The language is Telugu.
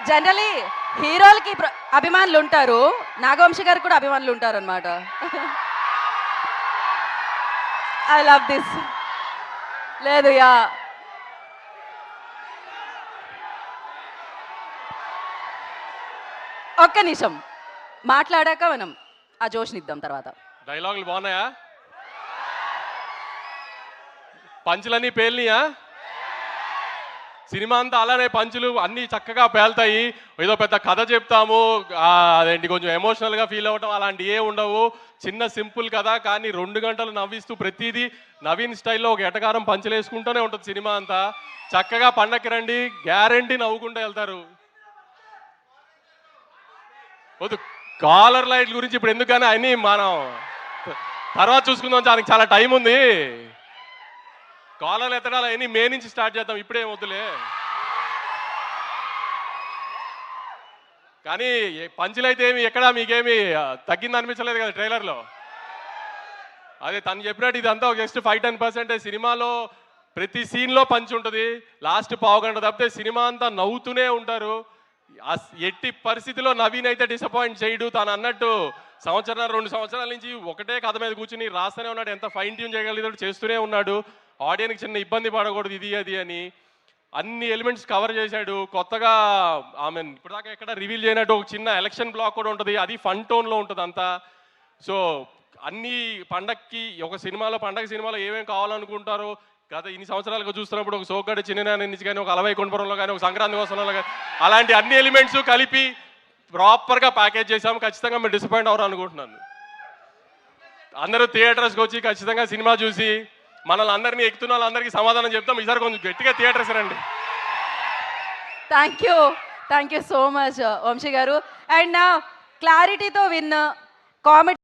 జనరలీ హీరోలకి అభిమానులు ఉంటారు, నాగవంశి గారికి కూడా అభిమానులు ఉంటారు అనమాట. I love this. లేదు యా, ఒక్క నిమిషం మాట్లాడాక మనం ఆ జోష్నిద్దాం తర్వాత. డైలాగులు బాగున్నాయా? పంచులన్నీ పేలినాయా? సినిమా అంతా అలానే పంచులు అన్నీ చక్కగా పేలుతాయి. ఏదో పెద్ద కథ చెప్తాము, అదేంటి కొంచెం ఎమోషనల్గా ఫీల్ అవ్వటం అలాంటివి ఏ ఉండవు. చిన్న సింపుల్ కథ, కానీ 2 గంటలు నవ్విస్తూ ప్రతిదీ నవీన్ స్టైల్లో ఒక ఎటకారం పంచులేసుకుంటూనే ఉంటుంది సినిమా అంతా. చక్కగా పండక్కి రండి, గ్యారంటీ నవ్వుకుంటూ వెళ్తారు. వద్దు, కాలర్ లైట్ గురించి ఇప్పుడు ఎందుకు, కానీ అన్నీ మనం తర్వాత చూసుకుందాం, దానికి చాలా టైం ఉంది. కాలర్లు ఎత్తడాలు అవన్నీ మే నుంచి స్టార్ట్ చేద్దాం, ఇప్పుడేం వద్దులే. కానీ పంచులైతే ఏమి ఎక్కడా మీకేమి తగ్గింది అనిపించలేదు కదా ట్రైలర్లో. అదే తను చెప్పినట్టు ఇదంతా జస్ట్ 5-10% సినిమాలో. ప్రతి సీన్లో పంచ్ ఉంటుంది. లాస్ట్ పావు గంట తప్పితే సినిమా అంతా నవ్వుతూనే ఉంటారు. ఎట్టి పరిస్థితిలో నవీన్ అయితే డిసప్పాయింట్ చేయడు. తను అన్నట్టు 1-2 సంవత్సరాల నుంచి ఒకటే కథ మీద కూర్చుని రాస్తూనే ఉన్నాడు. ఎంత ఫైన్ ట్యూన్ చేయగలిగాడు చేస్తూనే ఉన్నాడు. ఆడియన్కి చిన్న ఇబ్బంది పడకూడదు ఇది అది అని అన్ని ఎలిమెంట్స్ కవర్ చేశాడు. కొత్తగా ఆమె ఇప్పటిదాకా ఎక్కడ రివీల్ చేయనట్టు ఒక చిన్న ఎలక్షన్ బ్లాక్ కూడా ఉంటుంది, అది ఫన్ టోన్లో ఉంటుంది అంతా. సో అన్ని పండక్కి ఒక సినిమాలో, పండగ సినిమాలో ఏమేమి కావాలనుకుంటారో గత ఇన్ని సంవత్సరాలుగా చూస్తున్నప్పుడు ఒక సోగ్గాడి చిన్న నుంచి కానీ, ఒక అలవై కొండపురంలో కానీ, ఒక సంక్రాంతి కోసంలో కానీ అలాంటి అన్ని ఎలిమెంట్స్ కలిపి ప్రాపర్గా ప్యాకేజ్ చేసాము. ఖచ్చితంగా మీరు డిసప్పాయింట్ అవ్వరు అనుకుంటున్నాను. అందరూ థియేటర్స్కి వచ్చి ఖచ్చితంగా సినిమా చూసి మనల్ని అందరినీ ఎక్కుతున్న వాళ్ళందరికీ సమాధానం చెప్తాం. ఈసారి కొంచెం గట్టిగా థియేటర్స్ రండి. Thank you so much Vamshi garu. And నా క్లారిటీతో విన్ కామెడీ